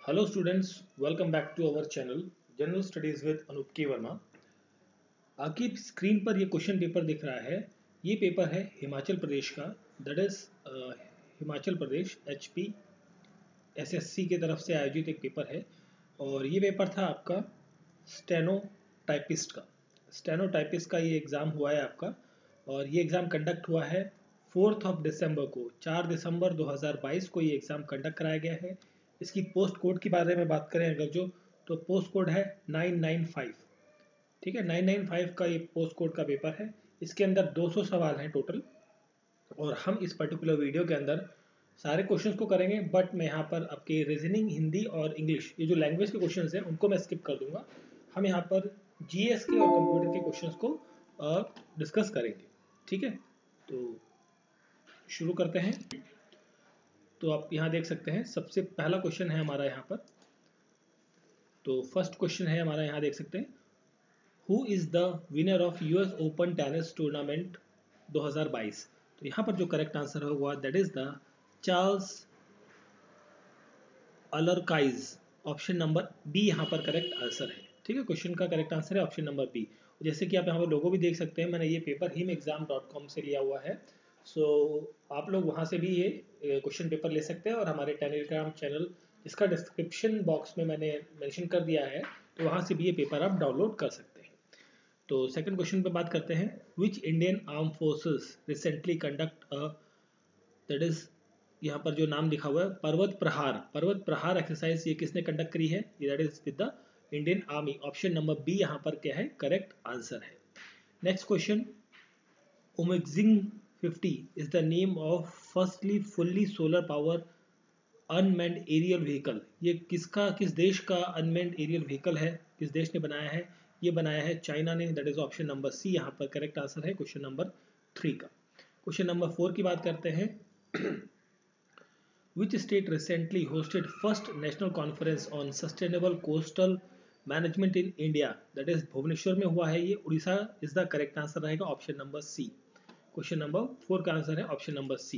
Hello students, welcome back to our channel General Studies with Anup K Verma। आपकी screen पर ये question paper दिख रहा है। ये पेपर है हिमाचल प्रदेश का, that is Himachal Pradesh HP SSC के तरफ से आयोजित एक पेपर है। और ये पेपर था आपका स्टेनो टाइपिस्ट का। स्टेनो टाइपिस्ट का ये एग्ज़ाम हुआ है आपका, और ये एग्ज़ाम कंडक्ट हुआ है 4 दिसंबर को। 4 दिसंबर 2022 को ये एग्ज़ाम कंडक्ट कराया गया है। इसकी पोस्ट कोड के बारे में बात करें अगर तो पोस्ट कोड है 995। ठीक है, 995 का ये पोस्ट कोड का पेपर है। इसके अंदर 200 सवाल हैं टोटल, और हम इस पर्टिकुलर वीडियो के अंदर सारे क्वेश्चंस को करेंगे। बट मैं यहाँ पर आपके रीजनिंग, हिंदी और इंग्लिश, ये जो लैंग्वेज के क्वेश्चंस हैं उनको मैं स्किप कर दूंगा। हम यहाँ पर GS के और कंप्यूटर के क्वेश्चंस को डिस्कस करेंगे। ठीक है, तो शुरू करते हैं। तो आप यहाँ देख सकते हैं, सबसे पहला क्वेश्चन है हमारा यहाँ पर। तो फर्स्ट क्वेश्चन है हमारा, यहाँ देख सकते हैं, who is the winner of US open tennis tournament 2022। तो यहाँ पर जो करेक्ट आंसर होगा that is the Charles Alcaraz. Option number B यहाँ पर करेक्ट आंसर है। ठीक है, क्वेश्चन का करेक्ट आंसर है ऑप्शन नंबर बी। जैसे कि आप यहाँ पर लोगो भी देख सकते हैं, मैंने ये पेपर himexam.com से लिया हुआ है। सो आप लोग वहाँ से भी ये क्वेश्चन पेपर ले सकते हैं, और हमारे टेलीग्राम चैनल जिसका डिस्क्रिप्शन बॉक्स में मैंने मेंशन कर दिया है, तो वहाँ से भी ये पेपर आप डाउनलोड कर सकते हैं। तो सेकंड क्वेश्चन पे बात करते हैं। Which Indian arm forces recently conduct that is, यहाँ पर जो नाम लिखा हुआ है पर्वत प्रहार एक्सरसाइज, ये किसने कंडक्ट करी है? That is with the Indian Army. Option number B यहाँ पर क्या है? करेक्ट आंसर है। नेक्स्ट क्वेश्चन, ओमेक्जिंग 50 is the name of firstly fully solar power unmanned aerial vehicle. ये किस देश का अनमैन्ड एरियल व्हीकल है? किस देश ने बनाया है? ये बनाया है चाइना ने। That is option number C यहाँ पर करेक्ट आंसर है क्वेश्चन नंबर 3 का। क्वेश्चन नंबर 4 की बात करते हैं। Which state recently hosted first national conference on sustainable coastal management in India? That is Bhubaneswar में हुआ है ये। Orissa is the correct answer रहेगा option number C. Question number 4 का आंसर है option number C.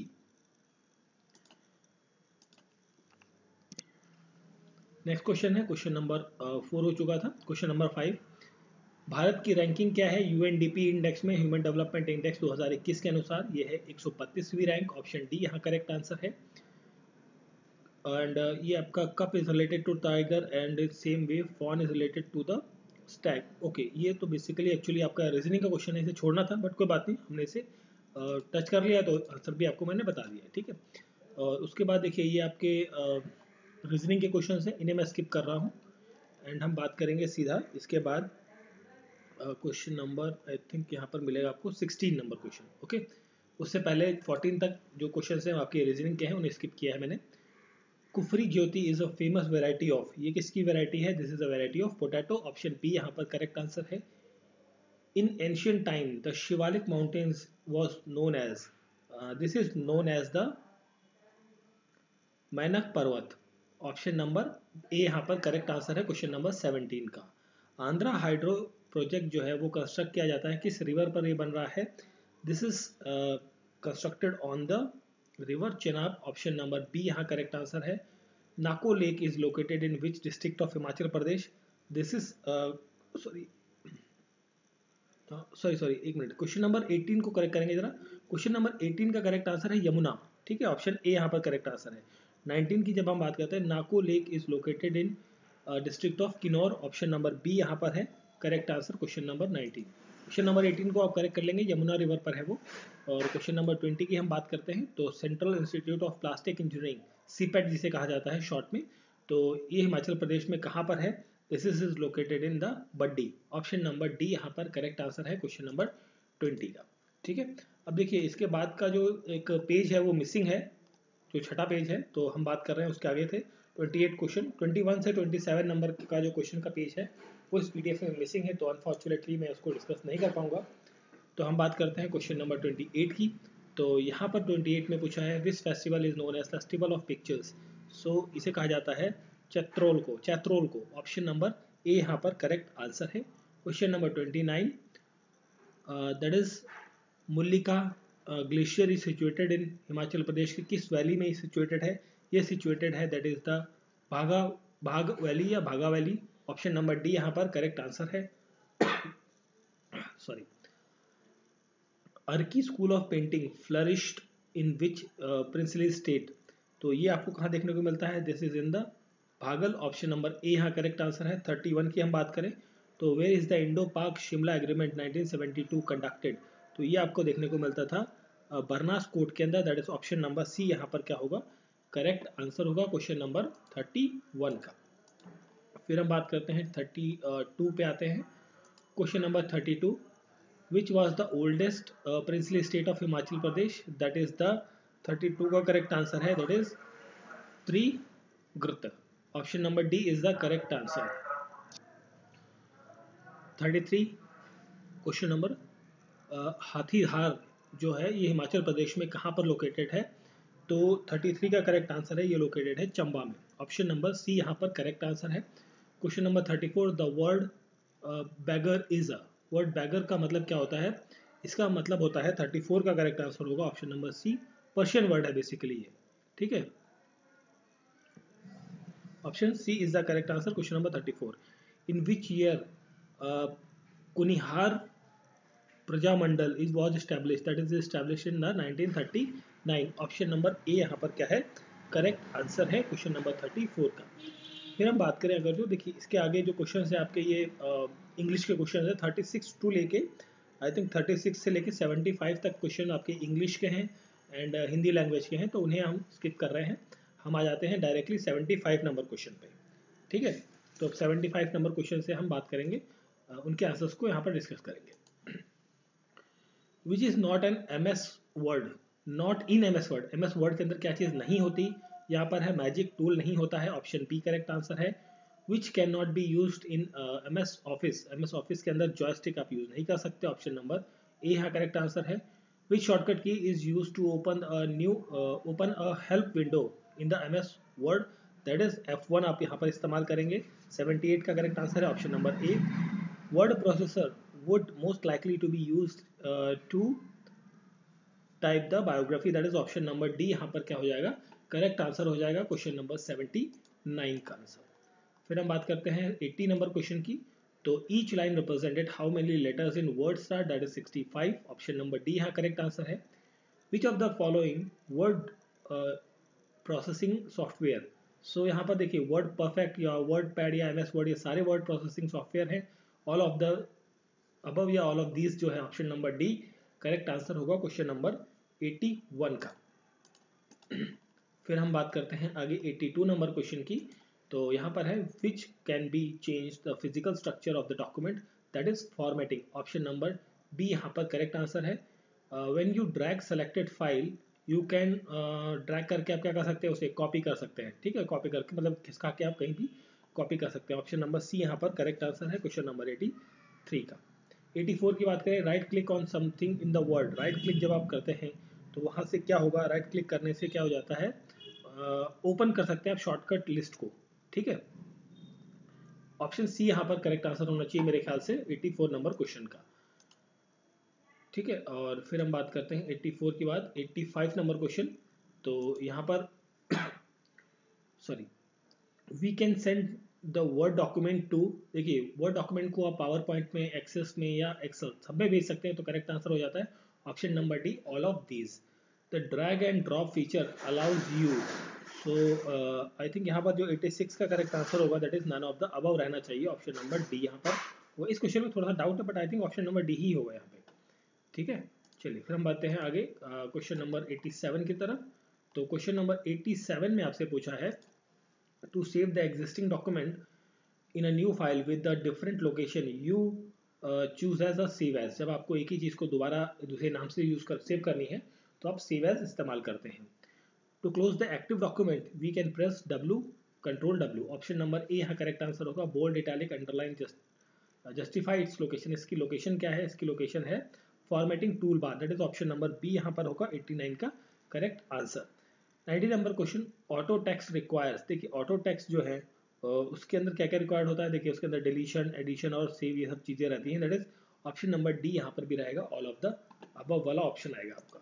Next question है, क्वेश्चन नंबर 4 हो चुका था। क्वेश्चन नंबर 5, भारत की रैंकिंग क्या है UNDP इंडेक्स में, ह्यूमन डेवलपमेंट इंडेक्स 2021 के अनुसार? ये है 132वीं रैंक। ऑप्शन डी यहाँ करेक्ट आंसर है। एंड ये आपका cub is related to tiger and same way fawn is related to the stag. Okay, ये तो बेसिकली एक्चुअली आपका रीजनिंग का क्वेश्चन है, इसे छोड़ना था, बट कोई बात नहीं, हमने इसे टच कर लिया, तो आंसर भी आपको मैंने बता दिया। ठीक है, और उसके बाद देखिए ये आपके रीजनिंग के क्वेश्चन हैं, इन्हें मैं स्किप कर रहा हूँ, एंड हम बात करेंगे सीधा इसके बाद क्वेश्चन नंबर, आई थिंक यहाँ पर मिलेगा आपको 16 नंबर क्वेश्चन। ओके, उससे पहले 14 तक जो क्वेश्चन हैं आपके रीजनिंग के हैं, उन्हें स्किप किया है मैंने। Kufri Jyoti is a famous variety of, ये किसकी वेराइटी है? This is a variety of potato. Option B यहाँ पर करेक्ट आंसर है। In ancient time the Shivalik mountains was known as, this is known as the Mainak Parvat. Option number A यहाँ पर correct answer है question number 17 का। Andhra hydro project जो है वो कंस्ट्रक्ट किया जाता है किस रिवर पर ये बन रहा है? This is constructed on the river Chenab. Option number B यहाँ करेक्ट आंसर है। Nako lake is located in which district of Himachal Pradesh? This is sorry एक मिनट, क्वेश्चन नंबर 18 को करेक्ट करेंगे जरा। क्वेश्चन नंबर 18 का करेक्ट आंसर है यमुना। ठीक है, ऑप्शन ए यहाँ पर करेक्ट आंसर है। 19 की जब हम बात करते हैं, Nako lake is located in district of Kinnaur. Option number B यहाँ पर है correct answer question number 19। Question number 18 को आप करेक्ट कर लेंगे, यमुना रिवर पर है वो। और क्वेश्चन नंबर 20 की हम बात करते हैं, तो central institute of plastic engineering, CPET जिसे कहा जाता है शॉर्ट में, तो ये हिमाचल प्रदेश में कहाँ पर है? This is located in the Baddi. Option number D यहाँ पर करेक्ट आंसर है क्वेश्चन नंबर 20 का। ठीक है, अब देखिए इसके बाद का जो एक पेज है वो मिसिंग है, जो छठा पेज है, तो हम बात कर रहे हैं उसके आगे थे 28 क्वेश्चन। 21 से 27 नंबर का जो क्वेश्चन का पेज है वो इस PDF में मिसिंग है, तो अनफॉर्चुनेटली मैं उसको डिस्कस नहीं कर पाऊंगा। तो हम बात करते हैं क्वेश्चन नंबर 28 की। तो यहाँ पर 28 में पूछा है this festival is known as festival of pictures. So इसे कहा जाता है चैत्रोल को। ऑप्शन नंबर ए यहाँ पर करेक्ट आंसर है। Question number 29, that is Mullika glacier is situated in Himachal Pradesh के किस वैली में सिचुएटेड है? ये सिचुएटेड है that is the Bhag valley या Bhaga valley. Option number D यहाँ पर करेक्ट आंसर है। Sorry. Arki school of painting flourished in which princely state? तो ये आपको कहाँ देखने को मिलता है? This is in the Bhagal. Option number A यहाँ करेक्ट आंसर है। 31 की हम बात करें तो वेयर इज द इंडो पाक शिमला एग्रीमेंट 1972 कंडक्टेड? तो ये आपको देखने को मिलता था बरनास कोर्ट के अंदर। That is option number C यहाँ पर क्या होगा? करेक्ट आंसर होगा क्वेश्चन नंबर 31 का। फिर हम बात करते हैं 32 पे आते हैं। Question number 32, which was the oldest princely state of Himachal Pradesh? That is the 32 का करेक्ट आंसर है, that is Trigarta. Option number D is the correct answer. 33 question number, Hathidhar जो है ये हिमाचल प्रदेश में कहाँ पर लोकेटेड है? तो 33 का करेक्ट आंसर है, ये लोकेटेड है चंबा में। ऑप्शन नंबर सी यहाँ पर करेक्ट आंसर है। Question number 34, the word begar is a, word बैगर का मतलब क्या होता है? इसका मतलब होता है 34 का करेक्ट आंसर होगा option number C, Persian word है बेसिकली ये, ठीक है। Option C is the correct answer. Question number 34, in which year Kunihar Prajamandal is was establish? That is establish in 1939। Option number A यहाँ पर क्या है? करेक्ट आंसर है क्वेश्चन नंबर 34 का। फिर हम बात करें अगर जो देखिए इसके आगे जो क्वेश्चन है आपके ये इंग्लिश के क्वेश्चन है 36 टू लेके आई थिंक 36 से लेके 75 तक क्वेश्चन आपके इंग्लिश के हैं एंड हिंदी लैंग्वेज के हैं, तो उन्हें हम स्किप कर रहे हैं। हम आ जाते हैं डायरेक्टली 75 नंबर क्वेश्चन पे, ठीक है। तो अब 75 नंबर क्वेश्चन से हम बात करेंगे, उनके आंसर्स को यहाँ पर डिस्कस करेंगे। विच is not an MS word? Not in MS word, MS word के अंदर क्या चीज़ नहीं होती? यहाँ पर है मैजिक टूल नहीं होता है, ऑप्शन बी करेक्ट आंसर है। Which can not be used in MS office? MS office के अंदर जॉयस्टिक आप यूज नहीं कर सकते, ऑप्शन नंबर ए यहाँ करेक्ट आंसर है। Which shortcut key is use to open a help window in the MS word? That is F1 आप यहाँ पर इस्तेमाल करेंगे। 78 का करेक्ट आंसर है option number A. Word processor would most likely to be used to type the biography? that is option number D यहाँ पर क्या हो जाएगा? करेक्ट आंसर हो जाएगा क्वेश्चन नंबर 79 का आंसर। फिर हम बात करते हैं 80 नंबर क्वेश्चन की। तो each line represented how many letters in words are? That is 65। Option number D यहाँ करेक्ट आंसर है। Which of the following word processing software? So यहाँ पर देखिए वर्ड परफेक्ट या वर्ड पैड या MS वर्ड, ये सारे वर्ड प्रोसेसिंग सॉफ्टवेयर हैं। ऑल ऑफ द अबव या ऑल ऑफ दीज जो है option number D correct answer होगा क्वेश्चन नंबर 81 का। फिर हम बात करते हैं आगे 82 नंबर क्वेश्चन की। तो यहाँ पर है which can be change the physical structure of the document? That is formatting. Option number B यहाँ पर करेक्ट आंसर है। When you drag selected file you can drag करके आप क्या कर सकते हैं? उसे कॉपी कर सकते हैं, ठीक है। कॉपी करके मतलब खिसका के आप कहीं भी कॉपी कर सकते हैं। ऑप्शन नंबर सी यहाँ पर करेक्ट आंसर है क्वेश्चन नंबर 83 का। 84 की बात करें, right click on something in the word? Right click जब आप करते हैं तो वहाँ से क्या होगा? राइट क्लिक करने से क्या हो जाता है? ओपन कर सकते हैं आप शॉर्टकट लिस्ट को, ठीक है। ऑप्शन सी यहाँ पर करेक्ट आंसर होना चाहिए मेरे ख्याल से 84 नंबर क्वेश्चन का, ठीक है। और फिर हम बात करते हैं 84 के बाद 85 नंबर क्वेश्चन। तो यहाँ पर sorry, we can send the word document to, देखिए वर्ड डॉक्यूमेंट को आप पावर पॉइंट में, एक्सेस में या एक्सेल सब में भेज सकते हैं, तो करेक्ट आंसर हो जाता है option number D all of these. The drag and drop feature allows you, so I think यहाँ पर जो 86 का करेक्ट आंसर होगा that is none of the above रहना चाहिए, ऑप्शन नंबर डी यहाँ पर। वो इस क्वेश्चन में थोड़ा सा डाउट है but I think option number D ही होगा यहाँ पे, ठीक है। चलिए फिर हम बातें हैं आगे क्वेश्चन नंबर 87 की तरफ। तो क्वेश्चन नंबर 87 में आपसे पूछा है to save the existing document in a new file with the different location you choose as a save as। जब आपको एक ही चीज़ को दोबारा दूसरे नाम से सेव करनी है तो आप save as इस्तेमाल करते हैं। to close the active document we can press W, control W। Option number A यहाँ करेक्ट आंसर होगा। Bold italic underline justify its location, इसकी लोकेशन क्या है? इसकी लोकेशन है formatting tool bar, that is option number B यहाँ पर होगा 89 का correct answer. 90 number question, auto text requires. देखिए ऑटो टेक्स्ट जो है उसके अंदर क्या क्या रिक्वायर्ड होता है? देखिए उसके अंदर डिलीशन, एडिशन और सेव ये सब चीज़ें रहती हैं, that is option number D यहाँ पर भी रहेगा, ऑल ऑफ द अबव वाला ऑप्शन आएगा आपका।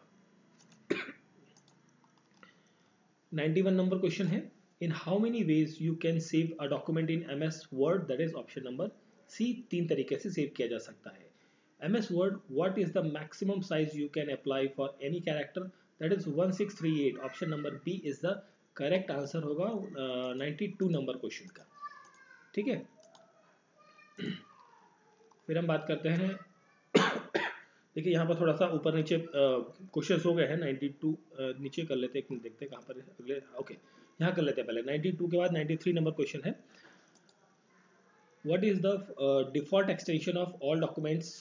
91 नंबर क्वेश्चन है, in how many ways you can save a document in MS word, that is option number C, 3 तरीके से सेव किया जा सकता है। MS word, what is the maximum size you can apply for any character, that is 1638, option number B is the correct answer होगा 92 number question का। ठीक है, फिर हम बात करते हैं देखिए यहाँ पर थोड़ा सा ऊपर नीचे क्वेश्चन हो गए हैं। 92 नीचे कर लेते हैं, देखते हैं कहाँ पर अगले, ओके यहाँ कर लेते हैं पहले। 92 के बाद 93 नंबर क्वेश्चन है, what is the default extension of all documents,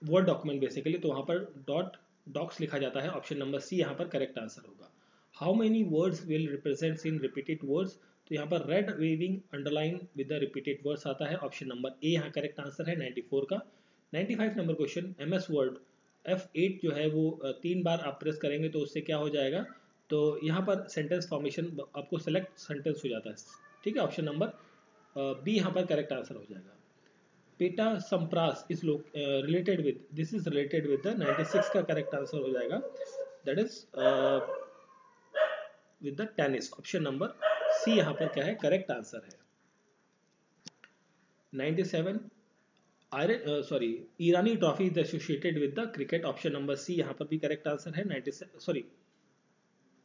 word document basically, तो वहाँ पर डॉट डॉक्स लिखा जाता है, ऑप्शन नंबर सी यहाँ पर करेक्ट आंसर होगा। How many words will represents in repeated words, तो यहाँ पर red waving underline with the repeated words आता है, ऑप्शन नंबर ए यहाँ करेक्ट आंसर है 94 का। 95 number question, MS word F8 जो है वो 3 बार आप प्रेस करेंगे तो उससे क्या हो जाएगा, तो यहाँ पर सेंटेंस फॉर्मेशन आपको सेलेक्ट सेंटेंस हो जाता है। ठीक है, ऑप्शन नंबर बी यहाँ पर करेक्ट आंसर हो जाएगा। Pete Sampras is related with, this is related with the 96 का करेक्ट आंसर हो जाएगा, that is with the tennis, option number C यहाँ पर क्या है करेक्ट आंसर है। 97 Irani trophy is associated with the cricket, option number C यहाँ पर भी करेक्ट आंसर है।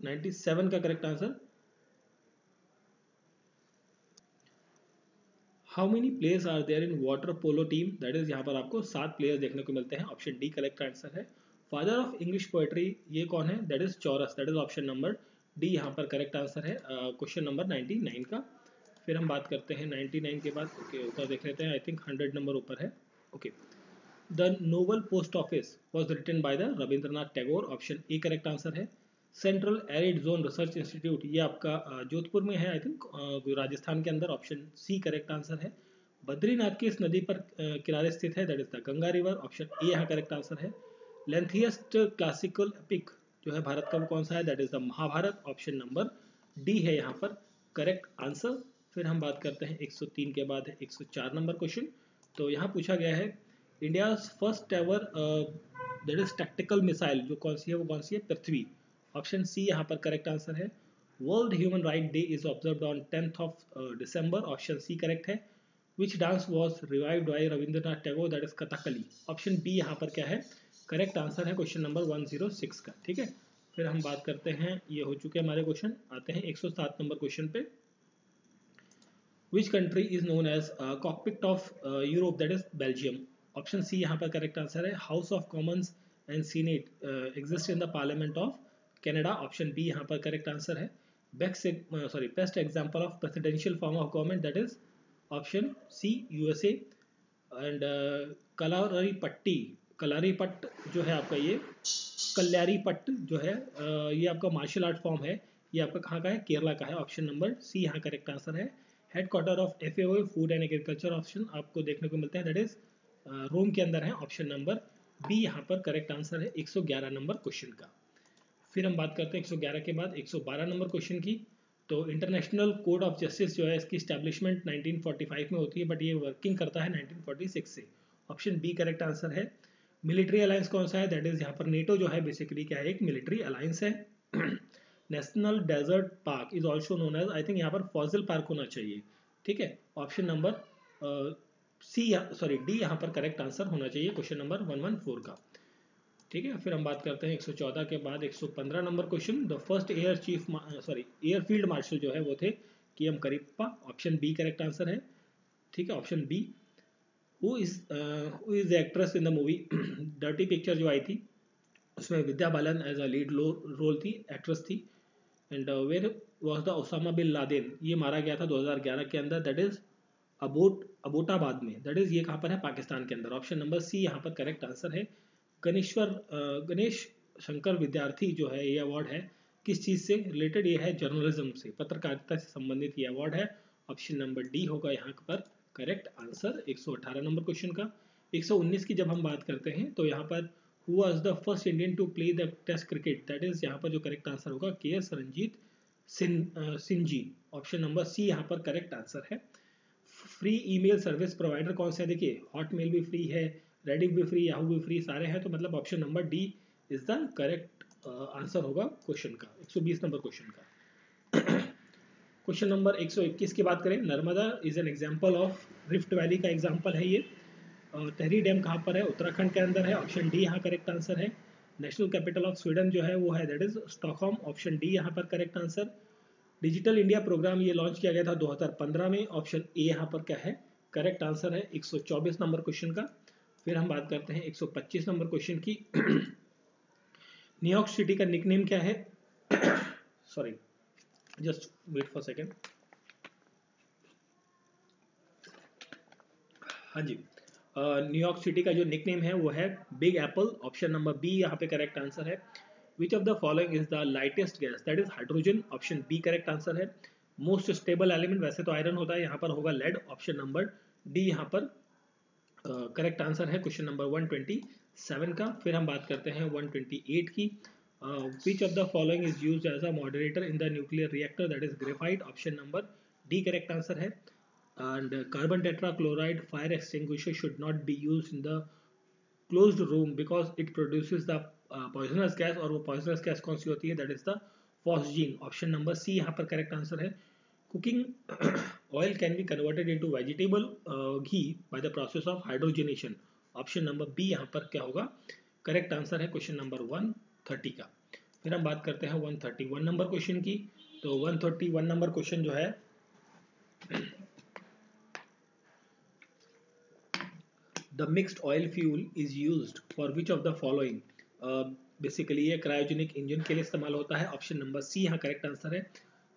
97 का correct answer. How many players are there in water polo team, that is यहाँ पर आपको 7 प्लेयर्स देखने को मिलते हैं, ऑप्शन डी करेक्ट आंसर है। फादर ऑफ इंग्लिश पोएट्री ये कौन है, दैट इज चौरस, that is option number D यहाँ पर करेक्ट आंसर है, क्वेश्चन नंबर 99 का। फिर हम बात करते हैं 99 के बाद, ओके ऊपर देख लेते हैं, आई थिंक 100 नंबर ऊपर है। Okay, the noble post office was written by the Rabindranath Tagore, option A correct answer है। Central arid zone research institute ये आपका जोधपुर में है, आई थिंक राजस्थान के अंदर, ऑप्शन सी करेक्ट आंसर है। बद्रीनाथ की इस नदी पर किनारे स्थित है, that is the Ganga river, option A यहाँ करेक्ट आंसर है। लेंथियस्ट क्लासिकल एपिक जो है भारत का वो कौन सा है, that is the Mahabharat, option number D है यहाँ पर करेक्ट आंसर। फिर हम बात करते हैं 103 के बाद है 104 नंबर क्वेश्चन, तो यहाँ पूछा गया है India first ever that is tactical missile जो कौन सी है, वो कौन सी है, पृथ्वी, ऑप्शन सी यहाँ पर करेक्ट आंसर है। World human right day is observed on 10th of December, option C correct है। Which dance was revived by Rabindranath Tagore, that is Kathakali, option B यहाँ पर क्या है करेक्ट आंसर है, क्वेश्चन नंबर 106 का। ठीक है, फिर हम बात करते हैं, ये हो चुके हमारे क्वेश्चन, आते हैं 107 नंबर क्वेश्चन पे। Which country is known as cockpit of Europe, that is Belgium, option C यहाँ पर करेक्ट आंसर है। House of Commons and Senate exist in the parliament of Canada, option B यहाँ पर correct answer है। Best example of presidential form of government, that is option C USA। And Kalaripattu जो है आपका ये कल्यारीपट्ट जो है ये आपका मार्शल आर्ट फॉर्म है, ये आपका कहाँ का है, केरला का है, ऑप्शन नंबर सी यहाँ करेक्ट आंसर है। Headquarter of FAO food and agriculture option आपको देखने को मिलता है, दैट इज रोम के अंदर है, ऑप्शन नंबर बी यहाँ पर करेक्ट आंसर है 111 नंबर क्वेश्चन का। फिर हम बात करते हैं 111 के बाद 112 नंबर क्वेश्चन की, तो इंटरनेशनल कोड ऑफ जस्टिस जो है इसकी स्टैब्लिशमेंट 1945 में होती है, बट ये वर्किंग करता है 1946 से, ऑप्शन बी करेक्ट आंसर है। मिलिट्री अलायंस कौन सा है, दैट इज यहाँ पर नेटो जो है बेसिकली क्या है, एक मिलिट्री अलायंस है। National desert park is also known as, I think यहाँ पर फॉजिल पार्क होना चाहिए, ठीक है, ऑप्शन नंबर डी यहाँ पर करेक्ट आंसर होना चाहिए, क्वेश्चन नंबर 114 का। ठीक है, फिर हम बात करते हैं 114 के बाद 115 नंबर question, the first airfield marshal जो है वो थे KM Cariappa, option B correct answer है। ठीक है, option B. Who is the actress in the movie dirty picture जो आई थी उसमें Vidya Balan as a lead role थी, एक्ट्रेस थी। And where was the Osama bin Laden, ये मारा गया था 2011 के अंदर, दैट इज अबोटाबाद में, दैट इज ये कहाँ पर है, पाकिस्तान के अंदर, ऑप्शन नंबर सी यहाँ पर करेक्ट आंसर है। गणेश शंकर विद्यार्थी जो है ये अवार्ड है किस चीज़ से रिलेटेड, ये है जर्नलिज्म से, पत्रकारिता से संबंधित ये अवार्ड है, ऑप्शन नंबर डी होगा यहाँ पर करेक्ट आंसर 118 नंबर क्वेश्चन का। 119 की जब हम बात करते हैं तो यहाँ पर who was the first Indian to play the test cricket, that is यहाँ पर जो करेक्ट आंसर होगा KS Ranjit Singh, option number C यहाँ पर करेक्ट आंसर है। फ्री ईमेल सर्विस प्रोवाइडर कौन सा है, देखिए हॉटमेल भी फ्री है, रेडिट भी फ्री, याहू भी फ्री, सारे हैं, तो मतलब option number D is the correct answer होगा क्वेश्चन का, 120 नंबर क्वेश्चन का। क्वेश्चन नंबर 121 की बात करें, Narmada is an example of, rift valley का एग्जाम्पल है ये। तहरी डैम कहाँ पर है? उत्तराखंड के अंदर है, ऑप्शन डी यहाँ करेक्ट आंसर है। नेशनल कैपिटल ऑफ स्वीडन जो है वो है that is Stockholm, option D यहाँ पर correct answer. Digital India program ये लॉन्च किया गया था 2015 में, ऑप्शन ए यहाँ पर क्या है करेक्ट आंसर है 124 नंबर क्वेश्चन का। फिर हम बात करते हैं 125 नंबर क्वेश्चन की। न्यूयॉर्क सिटी का निकनेम क्या है? Sorry, just wait for second. हाँ जी, न्यूयॉर्क सिटी का जो निकनेम है वो है big apple, option number B यहाँ पे करेक्ट आंसर है। Which of the following is the lightest gas? That is hydrogen, option B correct answer है। मोस्ट स्टेबल एलिमेंट वैसे तो आयरन होता है, यहाँ पर होगा लेड, ऑप्शन नंबर डी यहाँ पर करेक्ट आंसर है क्वेश्चन नंबर 127 का। फिर हम बात करते हैं 128 की। Which of the following is used as a moderator in the nuclear reactor? That is graphite, option number D correct answer है। And carbon tetrachloride fire extinguisher should not be used in the closed room because it produces the poisonous gas, और वो poisonous gas कौन सी होती है? That is the phosgene, option number C यहाँ पर correct answer है। Cooking oil can be converted into vegetable ghee by the process of hydrogenation, option number B यहाँ पर क्या होगा करेक्ट आंसर है क्वेश्चन नंबर 130 का। फिर हम बात करते हैं 131 नंबर क्वेश्चन की। तो 131 नंबर क्वेश्चन जो है, the mixed oil fuel is used for which of the following? Basically ये क्रायोजेनिक इंजन के लिए इस्तेमाल होता है, ऑप्शन नंबर सी यहाँ करेक्ट आंसर है।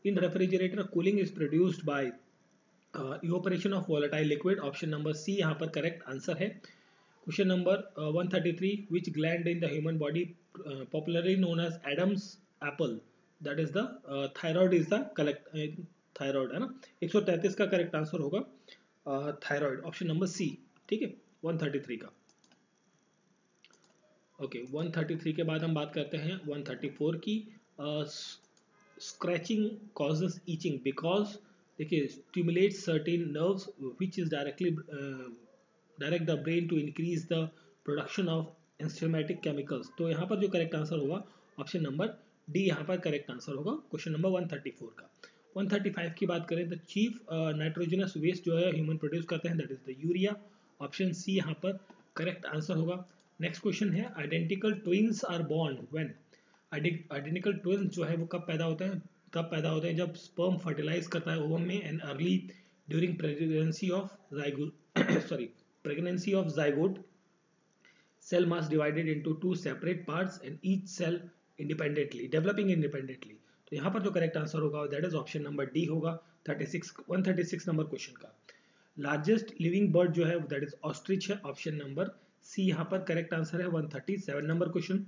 In refrigerator cooling is produced by evaporation of volatile liquid, option number C यहाँ पर करेक्ट आंसर है। Question number 133, which gland in the human body popularly known as Adam's apple? That is the thyroid is the correct, thyroid है ना, 133 का correct answer होगा thyroid, option number C, ठीक है 133 का। ओके 133 के बाद हम बात करते हैं 134 की। स्क्रैचिंग कॉजेस ईचिंग बिकॉज, देखिए stimulate certain nerves which is direct the brain to increase the production of enzymatic chemicals. तो यहाँ पर जो करेक्ट आंसर होगा ऑप्शन नंबर डी यहाँ पर करेक्ट आंसर होगा क्वेश्चन नंबर 134 का। 135 की बात करें, द चीफ नाइट्रोजनस वेस्ट जो है ह्यूमन प्रोड्यूस करते हैं that is the urea, option C यहाँ पर करेक्ट आंसर होगा। नेक्स्ट क्वेश्चन है, identical twins are born when? Identical twins जो है वो कब पैदा होते हैं? तब पैदा होते हैं जब स्पर्म फर्टिलाइज करता है ओवम में and early during pregnancy of zygote, cell mass divided into two separate parts and each cell developing independently। तो यहाँ पर जो करेक्ट आंसर होगा that is option number D होगा 136 नंबर क्वेश्चन का। लार्जेस्ट लिविंग बर्ड जो है दैट इज ऑस्ट्रिच है, ऑप्शन नंबर सी यहाँ पर करेक्ट आंसर है 137 नंबर क्वेश्चन।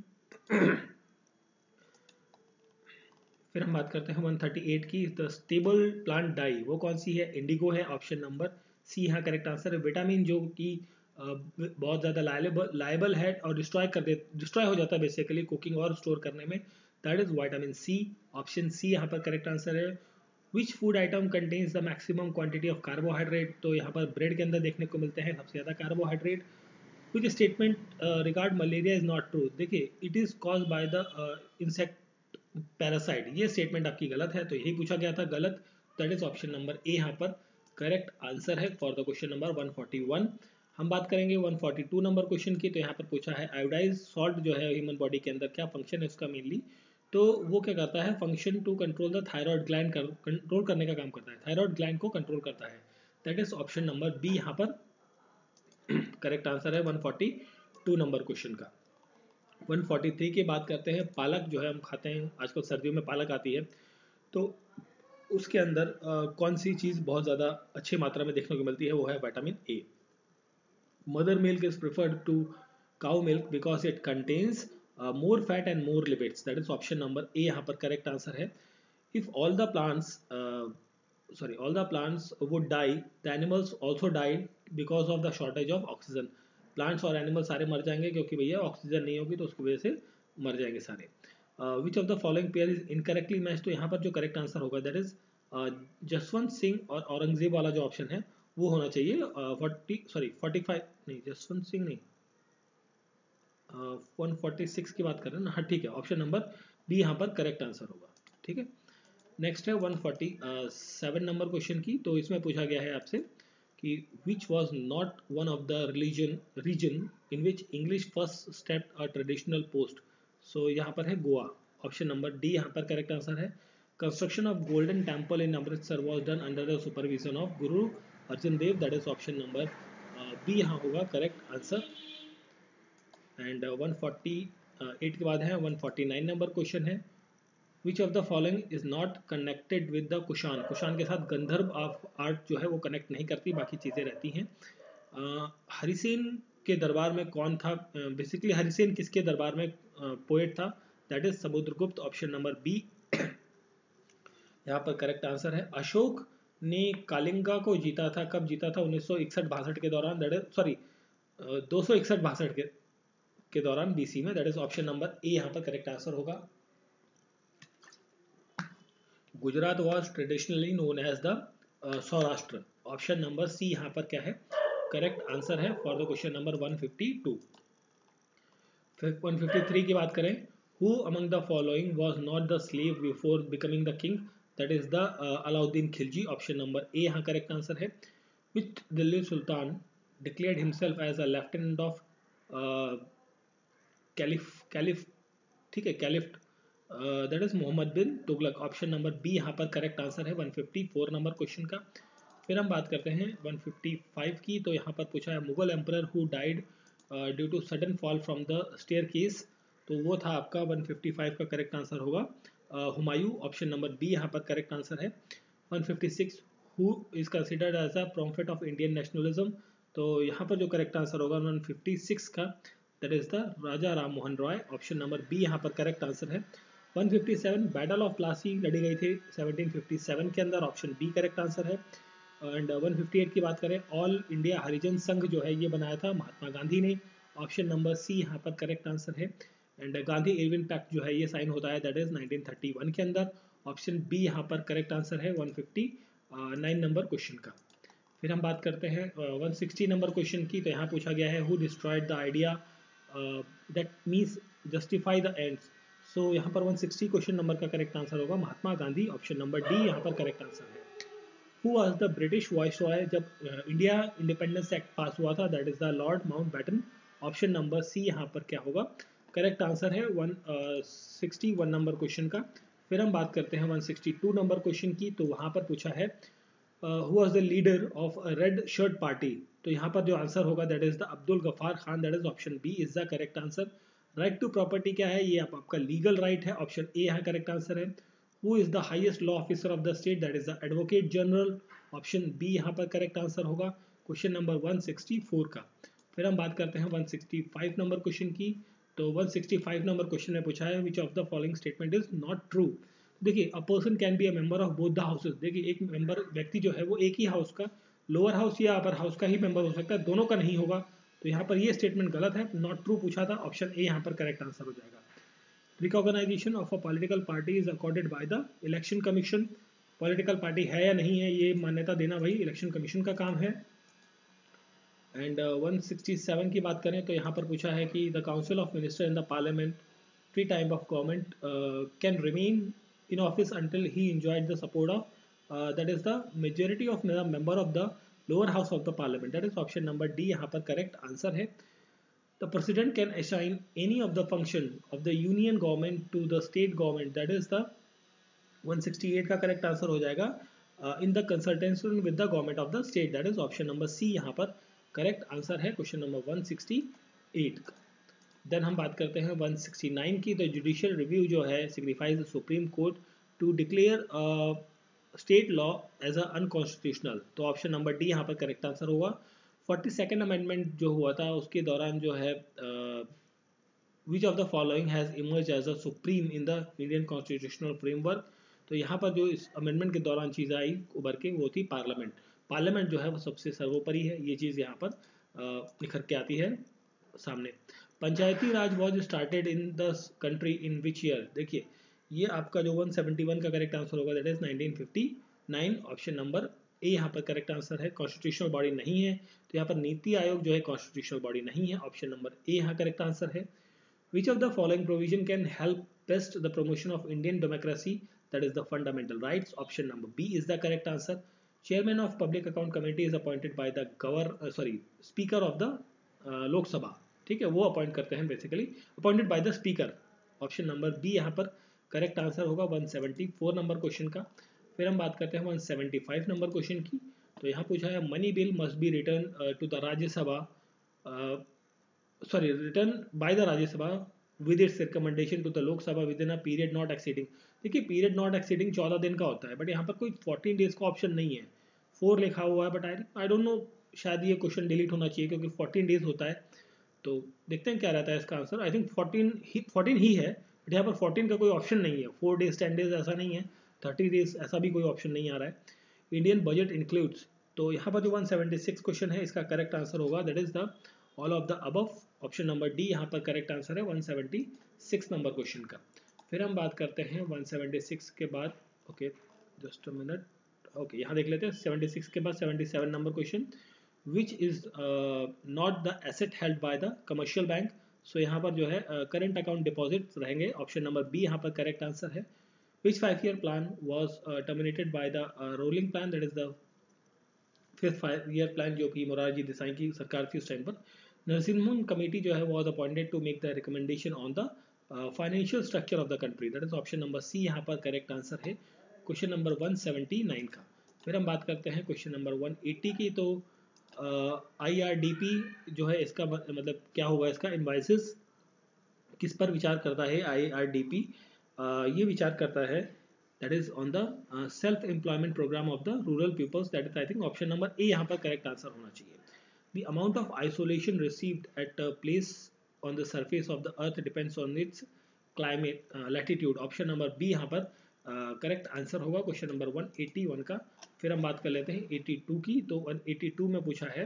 फिर हम बात करते हैं 138 की। द स्टेबल प्लांट डाई वो कौन सी है? इंडिगो है, ऑप्शन नंबर सी यहाँ करेक्ट आंसर है। विटामिन जो कि बहुत ज़्यादा लायबल है और डिस्ट्रॉय हो जाता है बेसिकली कुकिंग और स्टोर करने में, that is vitamin C, option C यहाँ पर करेक्ट आंसर है। Which food item contains the maximum quantity of carbohydrate? तो यहाँ पर ब्रेड के अंदर देखने को मिलते हैं सबसे ज़्यादा carbohydrate. Which statement regard malaria is not true? देखिए it is cause by the insect parasite, ये स्टेटमेंट आपकी गलत है, तो यही पूछा गया था गलत, that is option number A यहाँ पर करेक्ट आंसर है फॉर द क्वेश्चन नंबर 141। हम बात करेंगे 142 नंबर क्वेश्चन की। तो यहाँ पर पूछा है आयोडाइज सॉल्ट जो है ह्यूमन बॉडी के अंदर क्या फंक्शन है उसका मेनली? तो वो क्या करता है, function to control the thyroid gland, control करने का काम करता है, थायराइड ग्लैंड को कंट्रोल करता है, that is option number B यहाँ पर करेक्ट आंसर है 142 नंबर क्वेश्चन का। 143 की बात करते हैं, पालक जो है हम खाते हैं आजकल सर्दियों में पालक आती है, तो उसके अंदर कौन सी चीज़ बहुत ज़्यादा अच्छी मात्रा में देखने को मिलती है? वो है vitamin A. Mother milk is preferred to cow milk because it contains more fat and more lipids, that is option number A यहाँ पर करेक्ट आंसर है। If all the plants would die, the animals also died because of the shortage of oxygen। Plants और animal सारे मर जाएंगे क्योंकि भैया oxygen नहीं होगी, तो उसकी वजह से मर जाएंगे सारे। विच of the following pair is incorrectly match? तो यहाँ पर जो करेक्ट आंसर होगा दैट इज जसवंत सिंह और औरंगजेब वाला जो ऑप्शन है वो होना चाहिए 45 नहीं, जसवंत सिंह नहीं, 146 की बात कर रहे हैं ना, हाँ ठीक है, ऑप्शन नंबर बी यहाँ पर करेक्ट आंसर होगा, ठीक है। नेक्स्ट है 147 नंबर क्वेश्चन की। तो इसमें पूछा गया है आपसे कि which was not one of the reason in which English first step a traditional post. So यहाँ पर है गोवा, ऑप्शन नंबर डी यहाँ पर करेक्ट आंसर है। Construction of golden temple in Amritsar was done under the supervision of Guru Arjan Dev, that is option number B यहाँ होगा correct answer. And 148 के बाद है 149 नंबर क्वेश्चन है, which of the following is not connected with the Kushan. Kushan के साथ गंधर्व art जो है वो कनेक्ट नहीं करती, बाकी चीज़ें रहती हैं। हरिसेन के दरबार में कौन था, बेसिकली हरिसेन किसके दरबार में पोएट था, that is Samudragupta, option number B यहाँ पर करेक्ट आंसर है। अशोक ने कालिंगा को जीता था, कब जीता था, 1961-62 के दौरान, दैट इज सॉरी 261-62 के दौरान बीसी में, that is option number A यहाँ पर करेक्ट आंसर होगा। Gujarat was traditionally known as the Saurashtra, option number C यहाँ पर क्या है करेक्ट आंसर है फॉर द क्वेश्चन नंबर 152। 153 की बात करें, who among the following was not the slave before becoming the king, that is the Alauddin Khilji, option number A यहाँ correct answer है। Which Delhi sultan declared himself as a lieutenant of caliph, ठीक है, caliph, that is Muhammad bin Tughlaq, option number B यहाँ पर correct answer है 154 number question का। फिर हम बात करते हैं 155 की। तो यहाँ पर पूछा है Mughal emperor who died due to sudden fall from the staircase, तो वो था आपका 155 का करेक्ट आंसर होगा हुमायूं, ऑप्शन नंबर बी यहाँ पर करेक्ट आंसर है। 156 who is considered as a prophet of Indian nationalism, तो यहाँ पर जो करेक्ट आंसर होगा 156 का that is the Raja Ram Mohan Roy, option number B यहाँ पर करेक्ट आंसर है। 157 बैटल ऑफ प्लासी लड़ी गई थी 1757 के अंदर, ऑप्शन बी करेक्ट आंसर है। एंड 158 की बात करें, ऑल इंडिया हरिजन संघ जो है ये बनाया था महात्मा गांधी ने, ऑप्शन नंबर सी यहाँ पर करेक्ट आंसर है। एंड गांधी इरविन पैक्ट जो है ये साइन होता है दैट इज 1931 के अंदर, ऑप्शन बी यहाँ पर करेक्ट आंसर है 159 नंबर क्वेश्चन का। फिर हम बात करते हैं 160 नंबर क्वेश्चन की। तो यहाँ पूछा गया है who destroyed the idea that means justify the ends, so यहाँ पर 160 क्वेश्चन नंबर का करेक्ट आंसर होगा Mahatma Gandhi, option number D यहाँ पर करेक्ट आंसर है। Who was the British viceroy जब इंडिया इंडिपेंडेंस एक्ट पास हुआ था, that is the Lord Mountbatten, option number C यहाँ पर क्या होगा करेक्ट आंसर है 161 नंबर क्वेश्चन का। फिर हम बात करते हैं 162 नंबर क्वेश्चन की। तो वहाँ पर पूछा है who was the leader of red shirt party, तो यहाँ पर जो आंसर होगा that is the Abdul Ghaffar Khan, that is option B is the correct answer. Right to property क्या है, ये आपका लीगल राइट है, ऑप्शन ए यहाँ करेक्ट आंसर है। Who is the highest law officer of the state, that is the advocate general, option B यहाँ पर correct answer होगा क्वेश्चन नंबर 164 का। फिर हम बात करते हैं 165 नंबर क्वेश्चन की। तो 165 नंबर क्वेश्चन में पूछा है which of the following statement is not true. देखिए a person can be a member of both the houses, देखिए एक मेंबर व्यक्ति जो है वो एक ही हाउस का, लोअर हाउस या अपर हाउस का ही मेंबर हो सकता है, दोनों का नहीं होगा। तो यहाँ पर ये स्टेटमेंट गलत है, नॉट ट्रू पूछा था, ऑप्शन ए यहाँ पर करेक्ट आंसर हो जाएगा। Recognition of a political party is accorded by the election commission, political party है या नहीं है ये मान्यता देना भाई इलेक्शन कमीशन का काम है। एंड 167 की बात करें तो यहाँ पर पूछा है कि the council of minister in the parliament free time of government can remain in office until he enjoyed the support of that is the majority of the member of the lower house of the parliament, that is option number D यहाँ पर correct answer है। The president can assign any of the function of the union government to the state government, that is the 168 का correct answer हो जाएगा in the consultation with the government of the state, that is option number C यहाँ पर correct answer है question number 168 का। Then हम बात करते हैं 169 की। तो जुडिशियल रिव्यू जो है signifies the supreme court to declare state law as a unconstitutional, तो ऑप्शन नंबर डी यहाँ पर करेक्ट आंसर होगा। 42nd अमेंडमेंट जो हुआ था उसके दौरान जो है which of the following has emerge as a supreme in the Indian constitutional framework, तो यहाँ पर जो इस अमेंडमेंट के दौरान चीज़ आई उभर के वो थी पार्लियामेंट, पार्लियामेंट जो है वो सबसे सर्वोपरि है, ये चीज़ यहाँ पर निखर के आती है सामने। Panchayati raj was started in the country in which year, देखिए ये आपका जो 171 का करेक्ट आंसर होगा that is 1959, option number A यहाँ पर करेक्ट आंसर है। कॉन्स्टिट्यूशनल बॉडी नहीं है तो यहाँ पर नीति आयोग जो है कॉन्स्टिट्यूशनल बॉडी नहीं है, ऑप्शन नंबर ए यहाँ करेक्ट आंसर है। Which of the following provision can help best the promotion of Indian democracy, that is the fundamental rights. Option number B is the correct answer. Chairman of Public Account Committee is appointed by the Speaker of the Lok Sabha. ठीक है, वो appoint करते हैं basically, appointed by the speaker. Option number B यहाँ पर correct answer होगा 174 number question का. फिर हम बात करते हैं 175 नंबर क्वेश्चन की. तो यहाँ पूछा है money bill must be return to the Rajya Sabha, return by the Rajya Sabha with its recommendation to the Lok Sabha within a period not exceeding. देखिए पीरियड नॉट एक्सीडिंग 14 दिन का होता है, बट यहाँ पर कोई 14 डेज का ऑप्शन नहीं है, 4 लिखा हुआ है, बट आई डोंट नो, शायद ये क्वेश्चन डिलीट होना चाहिए क्योंकि 14 डेज होता है. तो देखते हैं क्या रहता है इसका आंसर. आई थिंक 14 ही है, बट यहाँ पर 14 का कोई ऑप्शन नहीं है. 4 डेज 10 डेज ऐसा नहीं है, 30 डेज ऐसा भी कोई ऑप्शन नहीं आ रहा है. इंडियन बजट इंक्लूड्स, तो यहाँ पर जो 176 क्वेश्चन है इसका करेक्ट आंसर होगा that is the all of the above. Option number D यहाँ पर करेक्ट आंसर है 176 नंबर क्वेश्चन का. फिर हम बात करते हैं 176 के बाद, okay just a minute, okay यहाँ देख लेते हैं 76 के बाद 77 number question, which is not the asset held by the commercial bank. So यहाँ पर जो है करंट अकाउंट डिपॉजिट रहेंगे. ऑप्शन नंबर बी यहाँ पर करेक्ट आंसर है. Which 5-year plan was terminated by the rolling plan, that is the 5th 5-year plan जो कि मोरारजी देसाई की सरकार थी उस टाइम पर. नरसिम्हन कमेटी जो है was appointed to make the recommendation on the financial structure of the country, that is option number C यहाँ पर करेक्ट आंसर है क्वेश्चन नंबर 179 का. फिर हम बात करते हैं क्वेश्चन नंबर 180 की. तो IRDP जो है इसका मतलब क्या होगा, इसका इनवाइसेस किस पर विचार करता है. IRDP ये विचार करता है that is on the self employment programme of the rural peoples, that is I think option number A यहाँ पर करेक्ट आंसर होना चाहिए. The amount of isolation received at place on the surface of the earth depends on its climate latitude. Option number B यहाँ पर correct answer होगा question number 181 का. फिर हम बात कर लेते हैं 82 की. तो 182 में पूछा है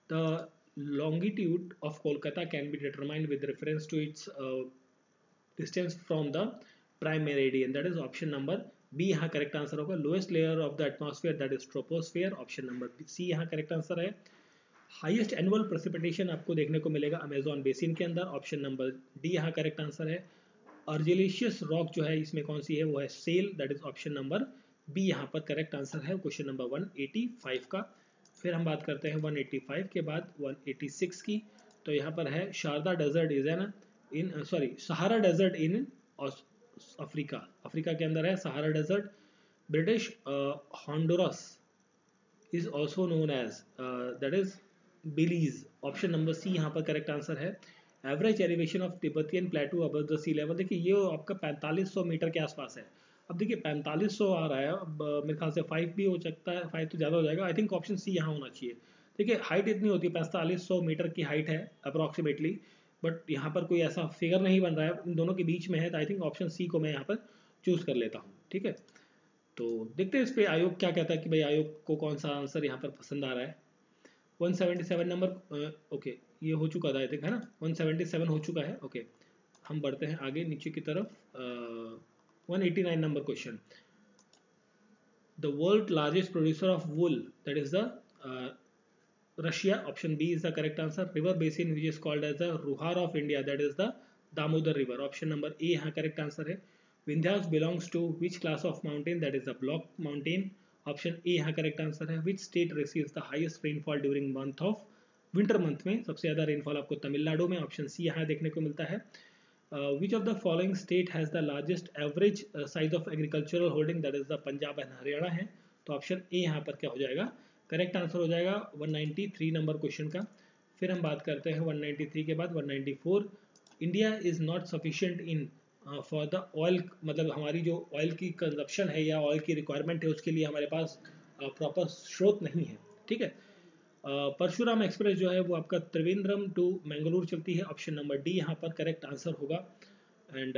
the longitude of Kolkata can be determined with reference to its distance from the prime meridian, that is option number B यहाँ करेक्ट आंसर होगा. Lowest layer of the atmosphere that is troposphere, option number C यहाँ correct answer है. Highest annual precipitation आपको देखने को मिलेगा Amazon basin के अंदर, ऑप्शन नंबर डी यहाँ करेक्ट आंसर है. अर्जिलिशियस रॉक जो है इसमें कौन सी है, वो है shale, that is option number B यहाँ पर करेक्ट आंसर है क्वेश्चन नंबर 185 का. फिर हम बात करते हैं 185 के बाद 186 की. तो यहाँ पर है शारदा desert is an in Sahara desert in Africa, Africa के अंदर है Sahara desert. British Honduras is also known as that is Belize, option number C यहाँ पर करेक्ट आंसर है. Average elevation of Tibetan plateau above the sea level, देखिए ये आपका 4500 metre के आसपास है. अब देखिए 4500 आ रहा है, अब मेरे ख्याल से 5 भी हो सकता है, 5 तो ज़्यादा हो जाएगा. आई थिंक ऑप्शन सी यहाँ होना चाहिए. देखिए हाइट इतनी होती है, 4500 मीटर की हाइट है अप्रॉक्सीमेटली, बट यहाँ पर कोई ऐसा फिगर नहीं बन रहा है, इन दोनों के बीच में है. तो आई थिंक ऑप्शन सी को मैं यहाँ पर चूज़ कर लेता हूँ. ठीक है, तो देखते हैं इस पर आयोग क्या कहता है कि भाई आयोग को कौन सा आंसर यहाँ पर पसंद आ रहा है. 177 नंबर ओके ये हो चुका था आई थिंक, है ना, 177 हो चुका है. ओके हम बढ़ते हैं आगे नीचे की तरफ. 189 number question, the world largest producer of wool, that is the Russia, option B is the correct answer. River basin which is called as the Ruhr of India, that is the Damodar river, option number A यहाँ correct answer है. Vindhyas belongs to which class of mountain, that is the block mountain, option A यहाँ correct answer है. Which state receives the highest rainfall during month of winter, month में सबसे ज़्यादा rainfall आपको तमिलनाडु में, option C यहाँ देखने को मिलता है. Which of the following state has the largest average size of agricultural holding, that is the Punjab and Haryana है. तो ऑप्शन ए यहाँ पर क्या हो जाएगा, करेक्ट आंसर हो जाएगा 193 नंबर क्वेश्चन का. फिर हम बात करते हैं 193 के बाद 194, India is not sufficient in for the oil, मतलब हमारी जो ऑयल की कंजप्शन है या ऑयल की रिक्वायरमेंट है उसके लिए हमारे पास प्रॉपर स्रोत नहीं है. ठीक है, परशुराम एक्सप्रेस जो है वो आपका त्रिवेंद्रम टू मैंगलोर चलती है, ऑप्शन नंबर डी यहाँ पर करेक्ट आंसर होगा. एंड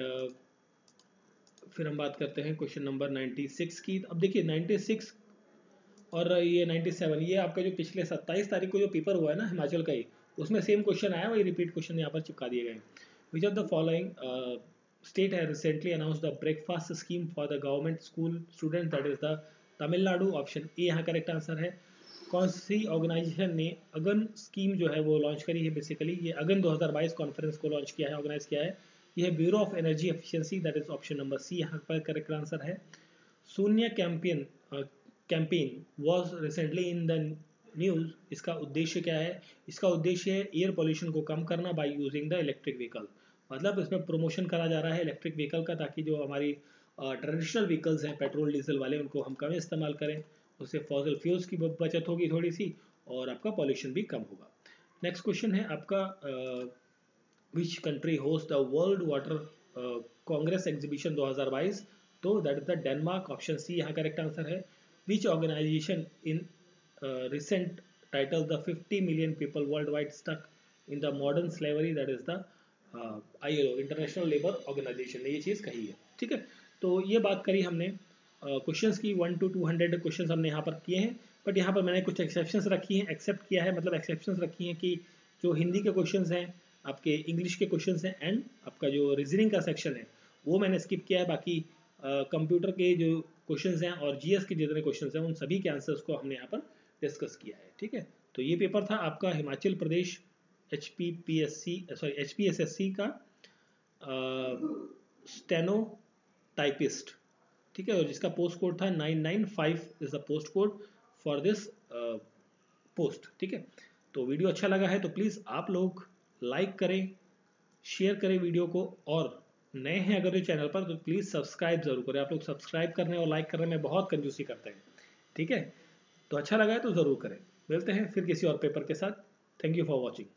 फिर हम बात करते हैं क्वेश्चन नंबर 96 की. अब देखिए 96 और ये 97, ये आपका जो पिछले 27 तारीख को जो पेपर हुआ है ना हिमाचल का ही, उसमें सेम क्वेश्चन आया, वही रिपीट क्वेश्चन यहाँ पर चिपका दिए गए. विच of the following state has recently announce the breakfast scheme for the government school student, that is the Tamil Nadu, option A यहाँ करेक्ट आंसर है. कौन सी ऑर्गेनाइजेशन ने अगन स्कीम जो है वो लॉन्च करी है, बेसिकली ये अगन 2022 कॉन्फ्रेंस को लॉन्च किया है, ऑर्गेनाइज किया है. ये है bureau of energy efficiency, that is option number C यहाँ पर करेक्ट आंसर है. Shoonya campaign was recently in the news. इसका उद्देश्य क्या है? इसका उद्देश्य है एयर पॉल्यूशन को कम करना by using the electric vehicle. मतलब इसमें प्रमोशन करा जा रहा है इलेक्ट्रिक व्हीकल का, ताकि जो हमारी ट्रेडिशनल व्हीकल्स हैं पेट्रोल डीजल वाले, उनको हम कम इस्तेमाल करें। उससे फॉसिल फ्यूल्स की बचत होगी थोड़ी सी, और आपका पॉल्यूशन भी कम होगा। नेक्स्ट क्वेश्चन है आपका, which country host the world water congress exhibition 2022? तो that is the Denmark. Option C यहाँ करेक्ट आंसर है। Which organisation in recent title the 50 million people worldwide stuck in the modern slavery, that is the ILO international labour organisation ने ये चीज़ कही है। ठीक है, तो ये बात करी हमने क्वेश्चंस की। 1 to 200 क्वेश्चंस हमने यहाँ पर किए हैं, बट यहाँ पर मैंने कुछ एक्सेप्शंस रखी हैं, एक्सेप्ट किया है, मतलब एक्सेप्शंस रखी हैं कि जो हिंदी के क्वेश्चंस हैं, आपके इंग्लिश के क्वेश्चंस हैं, एंड आपका जो रीजनिंग का सेक्शन है वो मैंने स्किप किया है। बाकी कंप्यूटर के जो क्वेश्चंस हैं और जीएस के जितने क्वेश्चंस हैं उन सभी के आंसर्स को हमने यहाँ पर डिस्कस किया है। ठीक है, तो ये पेपर था आपका हिमाचल प्रदेश HPSSC का स्टेनो टाइपिस्ट। ठीक है, और जिसका पोस्ट कोड था 995 is the post code for this post. ठीक है, तो वीडियो अच्छा लगा है तो प्लीज़ आप लोग लाइक करें, शेयर करें वीडियो को, और नए हैं अगर ये चैनल पर तो प्लीज़ सब्सक्राइब जरूर करें। आप लोग सब्सक्राइब करने और लाइक करने में बहुत कंजूसी करते हैं। ठीक है, तो अच्छा लगा है तो ज़रूर करें। मिलते हैं फिर किसी और पेपर के साथ। Thank you for watching.